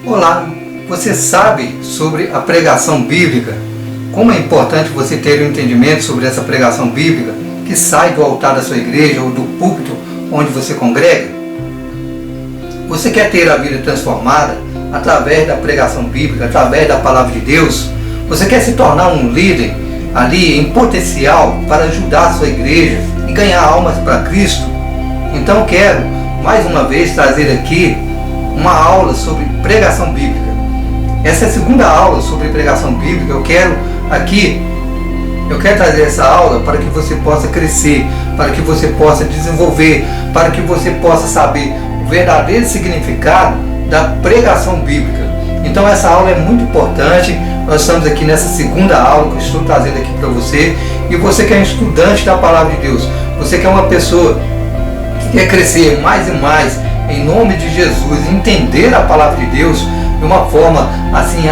Olá, você sabe sobre a pregação bíblica? Como é importante você ter um entendimento sobre essa pregação bíblica que sai do altar da sua igreja ou do púlpito onde você congrega? Você quer ter a vida transformada através da pregação bíblica, através da palavra de Deus? Você quer se tornar um líder ali em potencial para ajudar a sua igreja e ganhar almas para Cristo? Então quero mais uma vez trazer aqui uma aula sobre pregação bíblica. Essa é a segunda aula sobre pregação bíblica. Eu quero trazer essa aula para que você possa crescer, para que você possa desenvolver, para que você possa saber o verdadeiro significado da pregação bíblica. Então essa aula é muito importante. Nós estamos aqui nessa segunda aula que eu estou trazendo aqui para você. E você que é um estudante da palavra de Deus, você que é uma pessoa que quer crescer mais e mais em nome de Jesus, entender a palavra de Deus de uma forma assim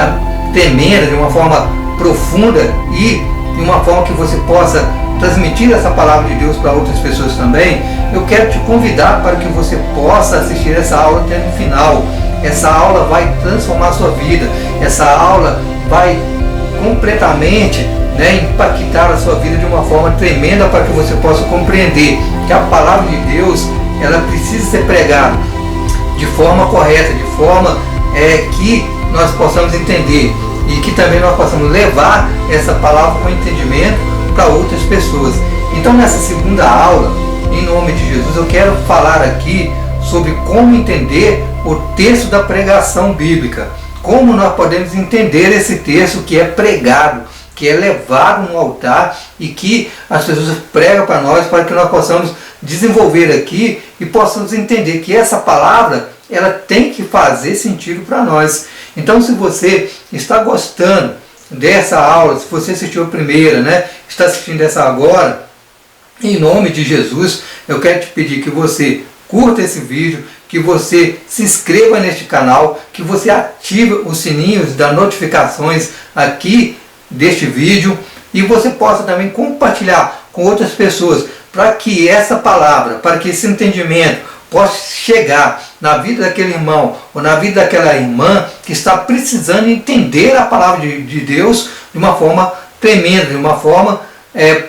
tremenda, de uma forma profunda e de uma forma que você possa transmitir essa palavra de Deus para outras pessoas também, eu quero te convidar para que você possa assistir essa aula até no final. Essa aula vai transformar a sua vida, essa aula vai completamente impactar a sua vida de uma forma tremenda para que você possa compreender que a palavra de Deus ela precisa ser pregada de forma correta, de forma que nós possamos entender e que também nós possamos levar essa palavra com entendimento para outras pessoas. Então nessa segunda aula, em nome de Jesus, eu quero falar aqui sobre como entender o texto da pregação bíblica, como nós podemos entender esse texto que é pregado, que é levado no altar e que as pessoas pregam para nós, para que nós possamos desenvolver aqui e possamos entender que essa palavra ela tem que fazer sentido para nós. Então se você está gostando dessa aula, se você assistiu a primeira, está assistindo essa agora, em nome de Jesus, eu quero te pedir que você curta esse vídeo, que você se inscreva neste canal, que você ative os sininhos das notificações aqui deste vídeo e você possa também compartilhar com outras pessoas para que essa palavra, para que esse entendimento possa chegar na vida daquele irmão ou na vida daquela irmã que está precisando entender a palavra de Deus de uma forma tremenda, de uma forma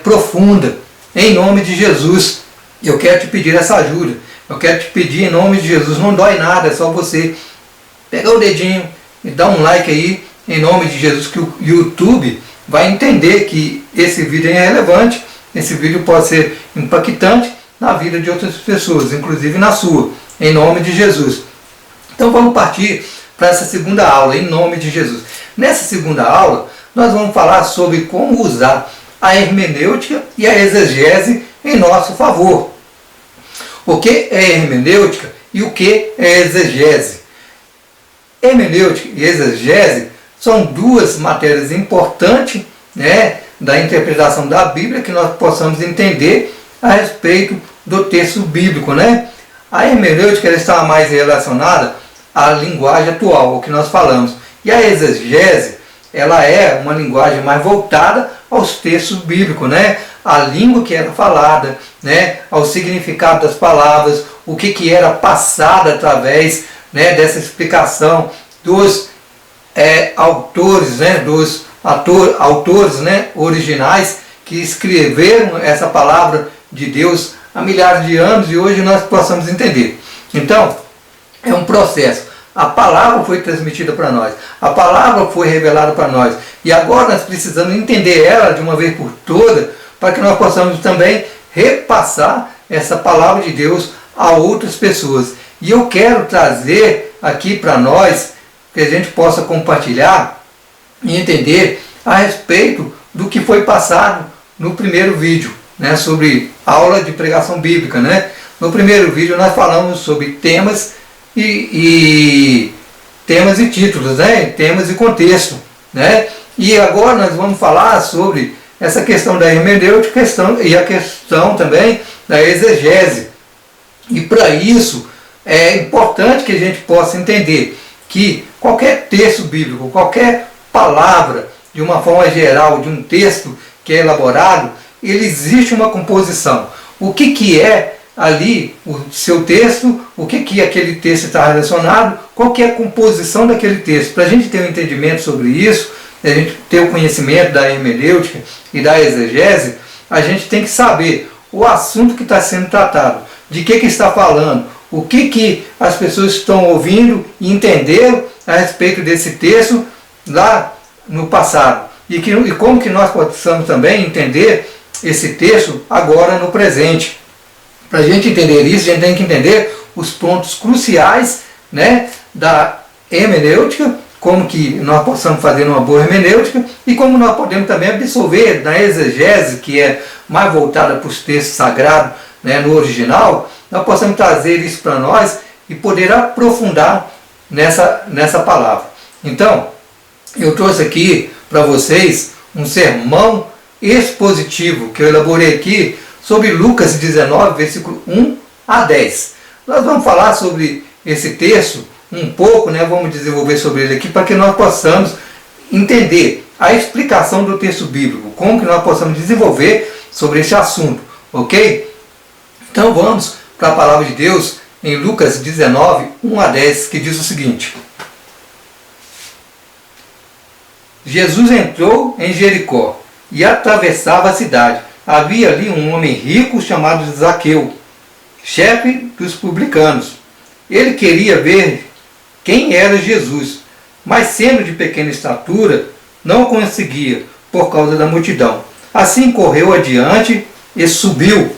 profunda. Em nome de Jesus, eu quero te pedir essa ajuda. Eu quero te pedir em nome de Jesus, não dói nada, é só você pegar o dedinho e dar um like aí, em nome de Jesus, que o YouTube vai entender que esse vídeo é relevante, esse vídeo pode ser impactante na vida de outras pessoas, inclusive na sua, em nome de Jesus. Então vamos partir para essa segunda aula, em nome de Jesus. Nessa segunda aula, nós vamos falar sobre como usar a hermenêutica e a exegese em nosso favor. O que é hermenêutica e o que é exegese? Hermenêutica e exegese são duas matérias importantes da interpretação da Bíblia que nós possamos entender a respeito do texto bíblico. A hermenêutica ela está mais relacionada à linguagem atual, o que nós falamos. E a exegese ela é uma linguagem mais voltada aos textos bíblicos, a língua que era falada, ao significado das palavras, o que era passado através dessa explicação dos autores, dos autores originais que escreveram essa palavra de Deus há milhares de anos e hoje nós possamos entender. Então, é um processo. A palavra foi transmitida para nós, a palavra foi revelada para nós e agora nós precisamos entender ela de uma vez por todas para que nós possamos também repassar essa palavra de Deus a outras pessoas. E eu quero trazer aqui para nós que a gente possa compartilhar e entender a respeito do que foi passado no primeiro vídeo, sobre aula de pregação bíblica. No primeiro vídeo nós falamos sobre temas e títulos, temas e contexto. E agora nós vamos falar sobre essa questão da hermenêutica e a questão também da exegese. E para isso é importante que a gente possa entender que qualquer texto bíblico, qualquer palavra, de uma forma geral, de um texto que é elaborado, ele existe uma composição. O que é ali o seu texto, o que aquele texto está relacionado, qual que é a composição daquele texto. Para a gente ter um entendimento sobre isso, a gente ter o conhecimento da hermenêutica e da exegese, a gente tem que saber o assunto que está sendo tratado, de que está falando, o que as pessoas estão ouvindo e entenderam a respeito desse texto lá no passado. E como que nós possamos também entender esse texto agora no presente. Para a gente entender isso, a gente tem que entender os pontos cruciais, né, da hermenêutica, como que nós possamos fazer uma boa hermenêutica e como nós podemos também absorver na exegese, que é mais voltada para os textos sagrados, né, no original, nós possamos trazer isso para nós e poder aprofundar nessa palavra. Então, eu trouxe aqui para vocês um sermão expositivo que eu elaborei aqui sobre Lucas 19, versículo 1 a 10. Nós vamos falar sobre esse texto um pouco, né? Vamos desenvolver sobre ele aqui para que nós possamos entender a explicação do texto bíblico, como que nós possamos desenvolver sobre esse assunto, ok? Então vamos para a palavra de Deus em Lucas 19, 1 a 10, que diz o seguinte: Jesus entrou em Jericó e atravessava a cidade. Havia ali um homem rico chamado Zaqueu, chefe dos publicanos. Ele queria ver quem era Jesus, mas sendo de pequena estatura, não conseguia por causa da multidão. Assim correu adiante e subiu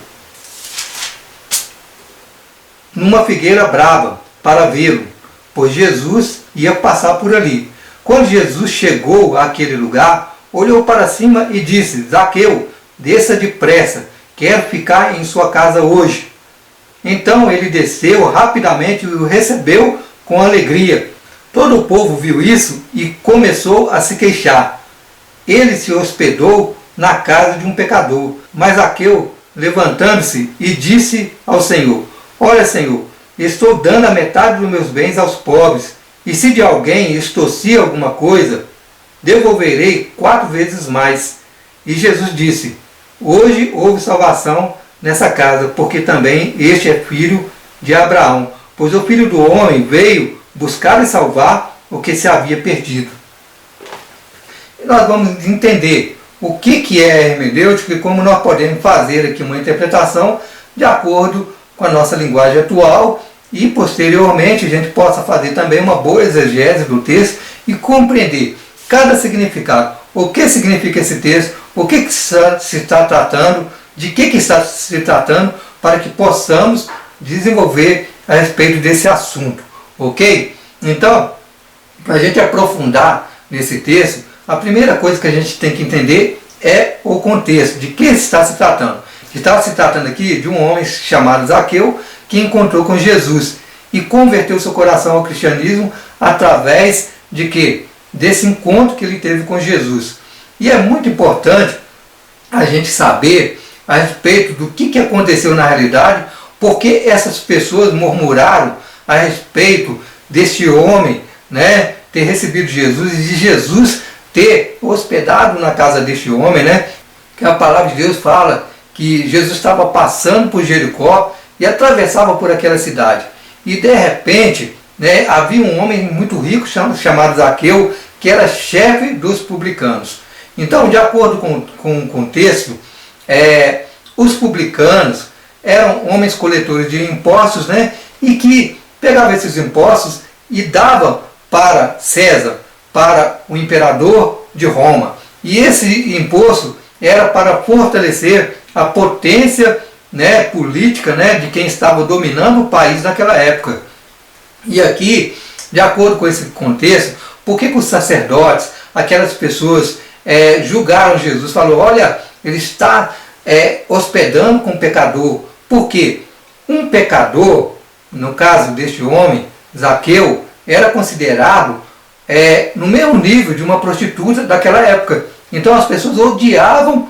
numa figueira brava para vê-lo, pois Jesus ia passar por ali. Quando Jesus chegou àquele lugar, olhou para cima e disse: Zaqueu, desça depressa, quero ficar em sua casa hoje. Então ele desceu rapidamente e o recebeu com alegria. Todo o povo viu isso e começou a se queixar. Ele se hospedou na casa de um pecador. Mas Zaqueu, levantando-se, e disse ao Senhor: Olha, Senhor, estou dando a metade dos meus bens aos pobres, e se de alguém extorcer alguma coisa, devolverei 4 vezes mais. E Jesus disse: Hoje houve salvação nessa casa, porque também este é filho de Abraão, pois o Filho do Homem veio buscar e salvar o que se havia perdido. E nós vamos entender o que é a hermenêutica e como nós podemos fazer aqui uma interpretação de acordo com a nossa linguagem atual e posteriormente a gente possa fazer também uma boa exegese do texto e compreender cada significado. O que significa esse texto, o que se está tratando, de que está se tratando, para que possamos desenvolver a respeito desse assunto, ok? Então, para a gente aprofundar nesse texto, a primeira coisa que a gente tem que entender é o contexto, de que está se tratando. Está se tratando aqui de um homem chamado Zaqueu, que encontrou com Jesus e converteu seu coração ao cristianismo através de quê? Desse encontro que ele teve com Jesus. E é muito importante a gente saber a respeito do que aconteceu na realidade, porque essas pessoas murmuraram a respeito desse homem, né, ter recebido Jesus e de Jesus ter hospedado na casa deste homem, né, que a palavra de Deus fala que Jesus estava passando por Jericó e atravessava por aquela cidade. E de repente, né, havia um homem muito rico chamado Zaqueu, que era chefe dos publicanos. Então, de acordo com o contexto, os publicanos eram homens coletores de impostos, né, e que pegavam esses impostos e davam para César, para o imperador de Roma. E esse imposto era para fortalecer a potência, né, política, né, de quem estava dominando o país naquela época. E aqui, de acordo com esse contexto, por que os sacerdotes, aquelas pessoas, julgaram Jesus? Falou: olha, ele está hospedando com um pecador. Por quê? Um pecador, no caso deste homem, Zaqueu, era considerado no mesmo nível de uma prostituta daquela época. Então as pessoas odiavam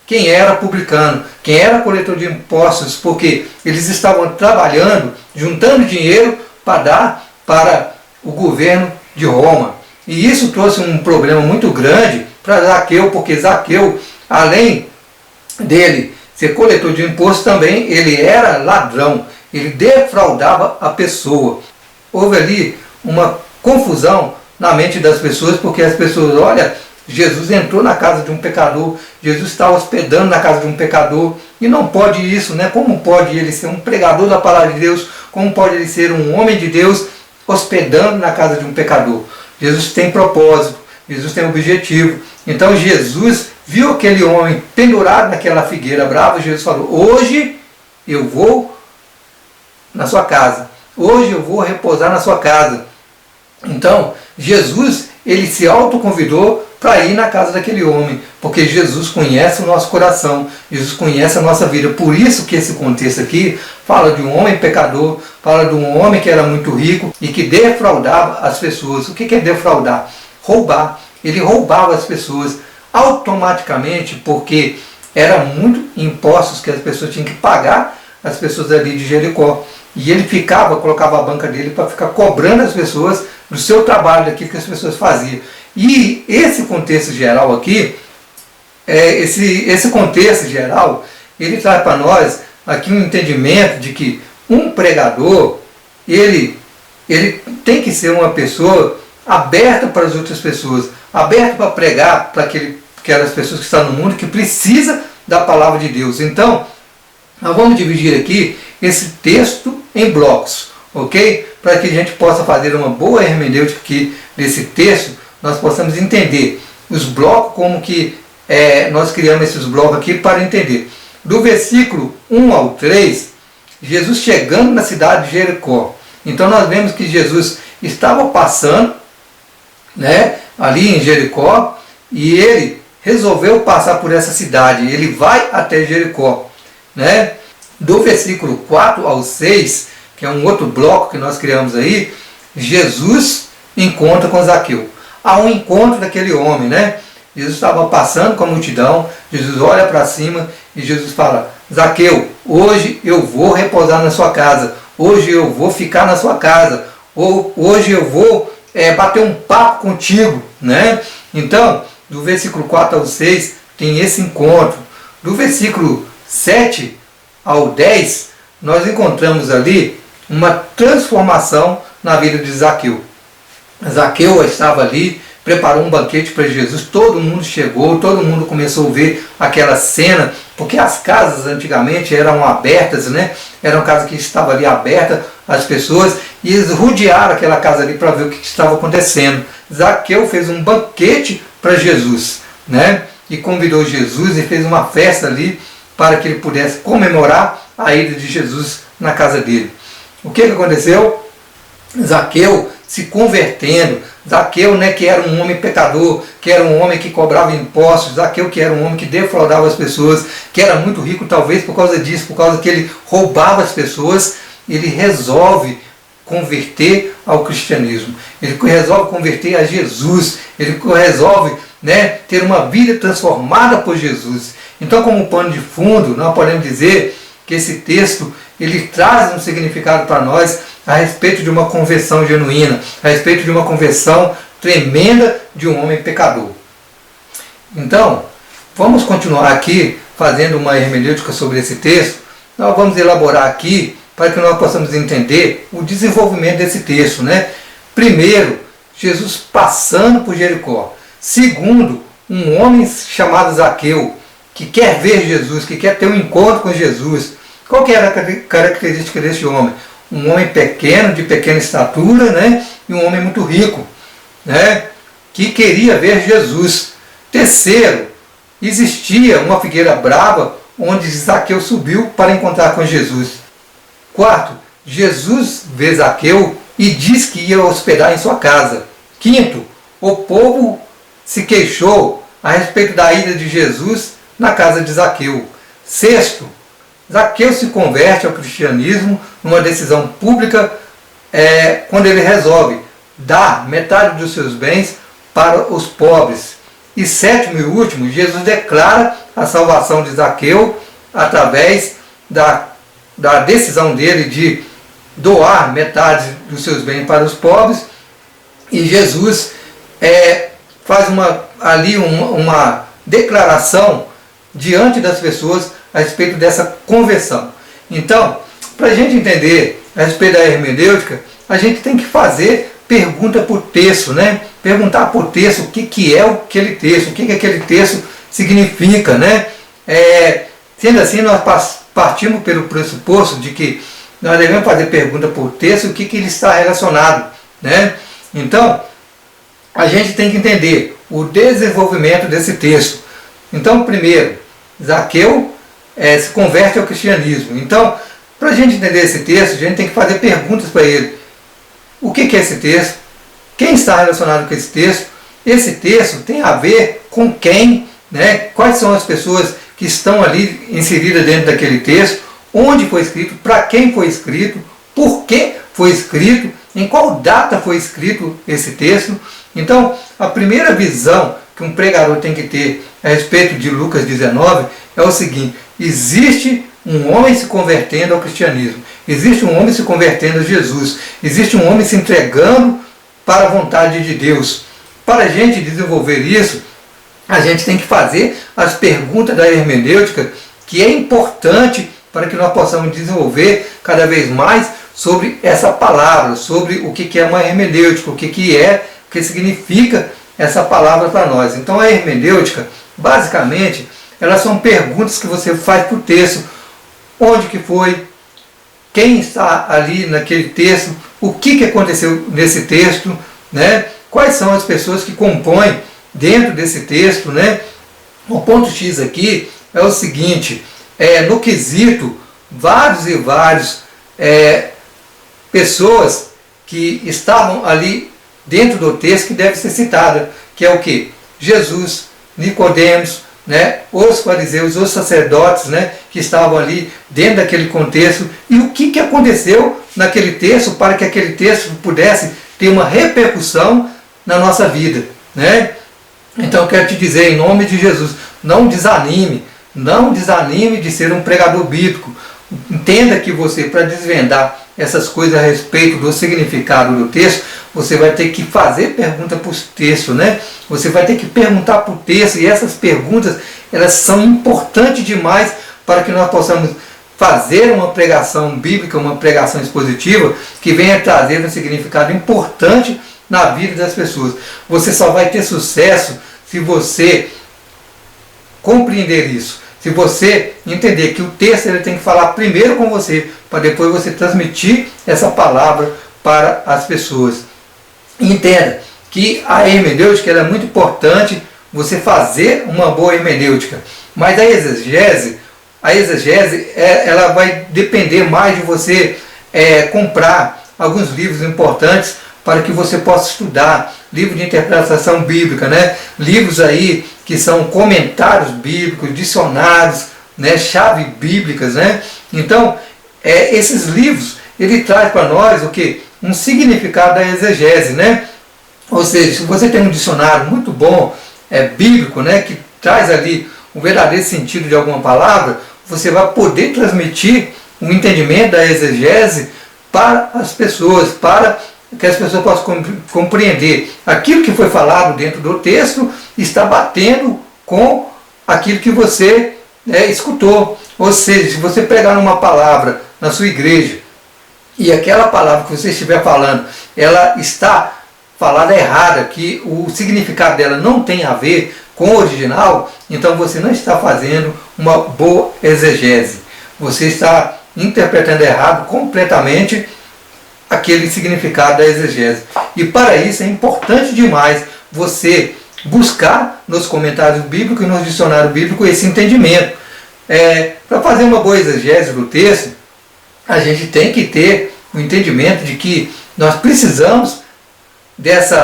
quem era publicano, quem era coletor de impostos, porque eles estavam trabalhando, juntando dinheiro para dar para o governo de Roma. E isso trouxe um problema muito grande para Zaqueu, porque Zaqueu, além dele ser coletor de imposto também, ele era ladrão, ele defraudava a pessoa. Houve ali uma confusão na mente das pessoas, porque as pessoas, olha, Jesus entrou na casa de um pecador, Jesus está hospedando na casa de um pecador, e não pode isso, né? Como pode ele ser um pregador da palavra de Deus? Como pode ele ser um homem de Deus hospedando na casa de um pecador? Jesus tem propósito, Jesus tem objetivo. Então Jesus viu aquele homem pendurado naquela figueira brava, e Jesus falou: hoje eu vou na sua casa, hoje eu vou repousar na sua casa. Então Jesus, ele se autoconvidou para ir na casa daquele homem, porque Jesus conhece o nosso coração, Jesus conhece a nossa vida. Por isso que esse contexto aqui fala de um homem pecador, fala de um homem que era muito rico e que defraudava as pessoas. O que é defraudar? Roubar. Ele roubava as pessoas automaticamente, porque eram muitos impostos que as pessoas tinham que pagar, as pessoas ali de Jericó. E ele colocava a banca dele para ficar cobrando as pessoas do seu trabalho, daquilo que as pessoas faziam. E esse contexto geral aqui, esse contexto geral, ele traz para nós aqui um entendimento de que um pregador, ele tem que ser uma pessoa aberta para as outras pessoas, aberta para pregar para aquelas pessoas que estão no mundo, que precisa da palavra de Deus. Então, nós vamos dividir aqui esse texto em blocos, ok? Para que a gente possa fazer uma boa hermenêutica aqui desse texto, nós possamos entender os blocos, como que nós criamos esses blocos aqui para entender. Do versículo 1 ao 3, Jesus chegando na cidade de Jericó. Então nós vemos que Jesus estava passando, né, ali em Jericó, e ele resolveu passar por essa cidade. Ele vai até Jericó, né? Do versículo 4 ao 6, que é um outro bloco que nós criamos aí, Jesus encontra com Zaqueu. Há um encontro daquele homem, né? Jesus estava passando com a multidão, Jesus olha para cima e Jesus fala: Zaqueu, hoje eu vou repousar na sua casa, hoje eu vou ficar na sua casa, ou hoje eu vou bater um papo contigo, né? Então, do versículo 4 ao 6 tem esse encontro. Do versículo 7 ao 10, nós encontramos ali uma transformação na vida de Zaqueu. Zaqueu estava ali, preparou um banquete para Jesus, todo mundo chegou, todo mundo começou a ver aquela cena, porque as casas antigamente eram abertas, né? Eram casas que estavam ali abertas às pessoas, e eles rodearam aquela casa ali para ver o que estava acontecendo. Zaqueu fez um banquete para Jesus, né? E convidou Jesus e fez uma festa ali para que ele pudesse comemorar a ida de Jesus na casa dele. O que aconteceu? Zaqueu se convertendo, Zaqueu, né, que era um homem pecador, que era um homem que cobrava impostos, Zaqueu que era um homem que defraudava as pessoas, que era muito rico talvez por causa disso, por causa que ele roubava as pessoas, ele resolve converter ao cristianismo, ele resolve converter a Jesus, ele resolve, né, ter uma vida transformada por Jesus. Então, como pano de fundo, nós podemos dizer que esse texto ele traz um significado para nós a respeito de uma conversão genuína, a respeito de uma conversão tremenda de um homem pecador. Então, vamos continuar aqui fazendo uma hermenêutica sobre esse texto. Nós vamos elaborar aqui para que nós possamos entender o desenvolvimento desse texto, né? Primeiro, Jesus passando por Jericó. Segundo, um homem chamado Zaqueu, que quer ver Jesus, que quer ter um encontro com Jesus. Qual que era a característica desse homem? Um homem pequeno, de pequena estatura, né? E um homem muito rico, né? Que queria ver Jesus. Terceiro, existia uma figueira brava onde Zaqueu subiu para encontrar com Jesus. Quarto, Jesus vê Zaqueu e diz que ia hospedar em sua casa. Quinto, o povo se queixou a respeito da ida de Jesus na casa de Zaqueu. Sexto, Zaqueu se converte ao cristianismo numa decisão pública quando ele resolve dar metade dos seus bens para os pobres. E sétimo e último, Jesus declara a salvação de Zaqueu através da decisão dele de doar metade dos seus bens para os pobres. E Jesus faz uma declaração diante das pessoas a respeito dessa conversão. Então, para a gente entender a respeito da hermenêutica, a gente tem que fazer pergunta por texto, né? Perguntar por texto o que é aquele texto, o que aquele texto significa, né? Sendo assim, nós partimos pelo pressuposto de que nós devemos fazer pergunta por texto, o que ele está relacionado, né? Então, a gente tem que entender o desenvolvimento desse texto. Então, primeiro, Zaqueu se converte ao cristianismo. Então, para a gente entender esse texto, a gente tem que fazer perguntas para ele. O que é esse texto? Quem está relacionado com esse texto? Esse texto tem a ver com quem, né? Quais são as pessoas que estão ali inseridas dentro daquele texto? Onde foi escrito? Para quem foi escrito? Por que foi escrito? Em qual data foi escrito esse texto? Então, a primeira visão que um pregador tem que ter a respeito de Lucas 19 é o seguinte: existe um homem se convertendo ao cristianismo, existe um homem se convertendo a Jesus, existe um homem se entregando para a vontade de Deus. Para a gente desenvolver isso, a gente tem que fazer as perguntas da hermenêutica, que é importante para que nós possamos desenvolver cada vez mais sobre essa palavra, sobre o que é uma hermenêutica, o que significa essa palavra para nós. Então a hermenêutica, basicamente, elas são perguntas que você faz para o texto. Onde que foi? Quem está ali naquele texto? O que aconteceu nesse texto? Né? Quais são as pessoas que compõem dentro desse texto? Né? O ponto X aqui é o seguinte: no quesito, vários e vários pessoas que estavam ali dentro do texto que deve ser citada, que é o que? Jesus, Nicodemos, né? Os fariseus, os sacerdotes, né? Que estavam ali dentro daquele contexto, e o que aconteceu naquele texto para que aquele texto pudesse ter uma repercussão na nossa vida, né? Então eu quero te dizer, em nome de Jesus, não desanime de ser um pregador bíblico. Entenda que você, para desvendar essas coisas a respeito do significado do texto, você vai ter que fazer pergunta para o texto, né? Você vai ter que perguntar para o texto, e essas perguntas, elas são importantes demais para que nós possamos fazer uma pregação bíblica, uma pregação expositiva, que venha trazer um significado importante na vida das pessoas. Você só vai ter sucesso se você compreender isso. Se você entender que o texto ele tem que falar primeiro com você, para depois você transmitir essa palavra para as pessoas. Entenda que a hermenêutica é muito importante, você fazer uma boa hermenêutica. Mas a exegese ela vai depender mais de você comprar alguns livros importantes para que você possa estudar, livro de interpretação bíblica, né? Livros aí que são comentários bíblicos, dicionários, né? Chaves bíblicas, né? Então, esses livros, ele traz para nós o que? Um significado da exegese, né? Ou seja, se você tem um dicionário muito bom, bíblico, né? Que traz ali o verdadeiro sentido de alguma palavra, você vai poder transmitir um entendimento da exegese para as pessoas, para que as pessoas possam compreender aquilo que foi falado dentro do texto está batendo com aquilo que você escutou. Ou seja, se você pregar uma palavra na sua igreja e aquela palavra que você estiver falando, ela está falada errada, que o significado dela não tem a ver com o original, então você não está fazendo uma boa exegese. Você está interpretando errado completamente aquele significado da exegese. E para isso é importante demais você buscar nos comentários bíblicos e nos dicionários bíblicos esse entendimento. Para fazer uma boa exegese do texto, a gente tem que ter o entendimento de que nós precisamos desse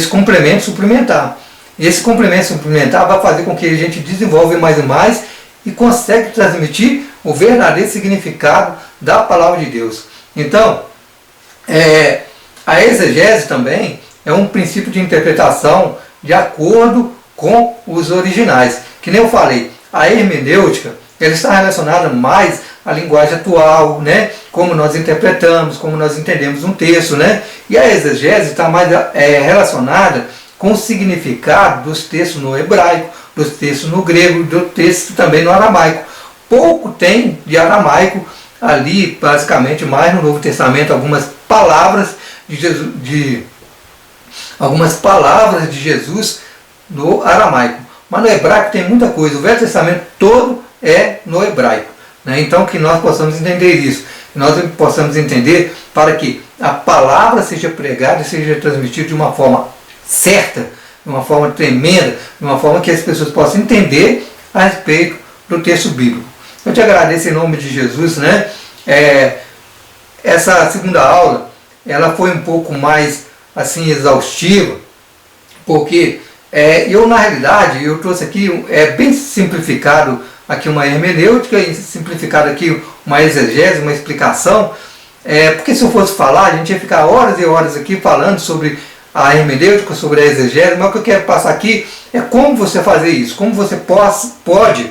complemento suplementar. E esse complemento suplementar vai fazer com que a gente desenvolva mais e mais e consegue transmitir o verdadeiro significado da palavra de Deus. Então, a exegese também é um princípio de interpretação de acordo com os originais. Que nem eu falei, a hermenêutica ela está relacionada mais à linguagem atual, né? Como nós interpretamos, como nós entendemos um texto, né? E a exegese está mais relacionada com o significado dos textos no hebraico, dos textos no grego, do texto também no aramaico. Pouco tem de aramaico ali, basicamente, mais no Novo Testamento, algumas palavras de Jesus no aramaico. Mas no hebraico tem muita coisa. O Velho Testamento todo é no hebraico, né? Então que nós possamos entender isso, que nós possamos entender para que a palavra seja pregada e seja transmitida de uma forma certa, de uma forma tremenda, de uma forma que as pessoas possam entender a respeito do texto bíblico. Eu te agradeço em nome de Jesus, né? Essa segunda aula, ela foi um pouco mais assim exaustiva, porque eu na realidade eu trouxe aqui bem simplificado aqui uma hermenêutica e simplificado aqui uma exegese, uma explicação, porque se eu fosse falar a gente ia ficar horas e horas aqui falando sobre a hermenêutica, sobre a exegese, mas o que eu quero passar aqui é como você fazer isso, como você pode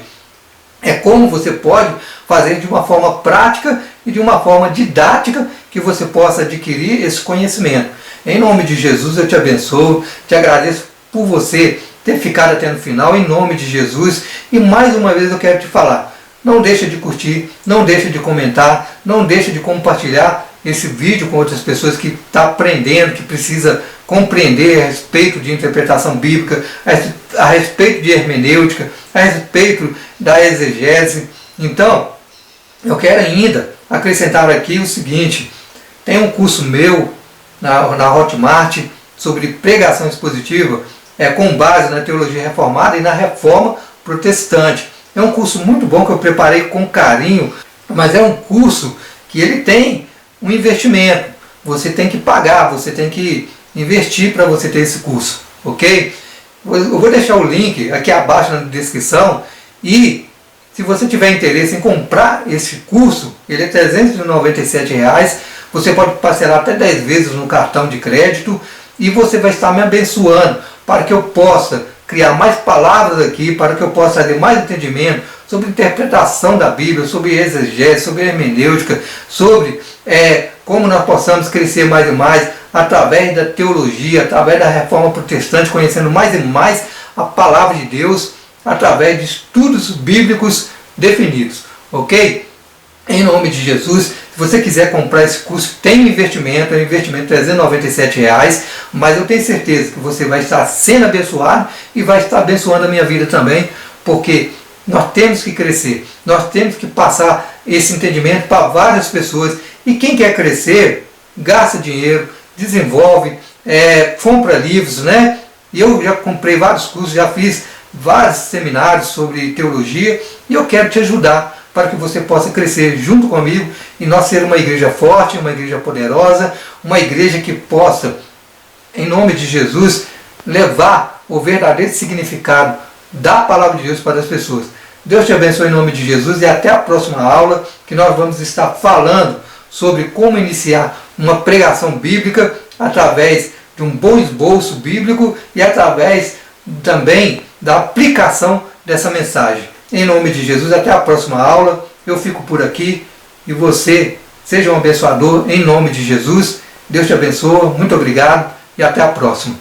fazer de uma forma prática e de uma forma didática que você possa adquirir esse conhecimento. Em nome de Jesus eu te abençoo, te agradeço por você ter ficado até no final, em nome de Jesus. E mais uma vez eu quero te falar, não deixa de curtir, não deixa de comentar, não deixa de compartilhar esse vídeo com outras pessoas que estão aprendendo, que precisa compreender a respeito de interpretação bíblica, a respeito de hermenêutica, a respeito da exegese. Então, eu quero ainda acrescentar aqui o seguinte, tem um curso meu na Hotmart sobre pregação expositiva, com base na teologia reformada e na reforma protestante. É um curso muito bom que eu preparei com carinho, mas é um curso que ele tem um investimento. Você tem que pagar, você tem que investir para você ter esse curso, ok? Eu vou deixar o link aqui abaixo na descrição e se você tiver interesse em comprar esse curso, ele é R$397, você pode parcelar até 10 vezes no cartão de crédito e você vai estar me abençoando para que eu possa criar mais palavras aqui, para que eu possa ter mais entendimento sobre interpretação da Bíblia, sobre exegese, sobre hermenêutica, sobre como nós possamos crescer mais e mais através da teologia, através da reforma protestante, conhecendo mais e mais a palavra de Deus, através de estudos bíblicos definidos, ok? Em nome de Jesus, se você quiser comprar esse curso, tem um investimento, é um investimento de R$397, mas eu tenho certeza que você vai estar sendo abençoado e vai estar abençoando a minha vida também, porque nós temos que crescer, nós temos que passar esse entendimento para várias pessoas, e quem quer crescer, gasta dinheiro, desenvolve, compra livros, né? E eu já comprei vários cursos, já fiz vários seminários sobre teologia, e eu quero te ajudar para que você possa crescer junto comigo e nós ser uma igreja forte, uma igreja poderosa, uma igreja que possa, em nome de Jesus, levar o verdadeiro significado da palavra de Deus para as pessoas. Deus te abençoe em nome de Jesus e até a próxima aula, que nós vamos estar falando sobre como iniciar uma pregação bíblica através de um bom esboço bíblico e através também da aplicação dessa mensagem. Em nome de Jesus, até a próxima aula. Eu fico por aqui e você seja um abençoador em nome de Jesus. Deus te abençoe, muito obrigado e até a próxima.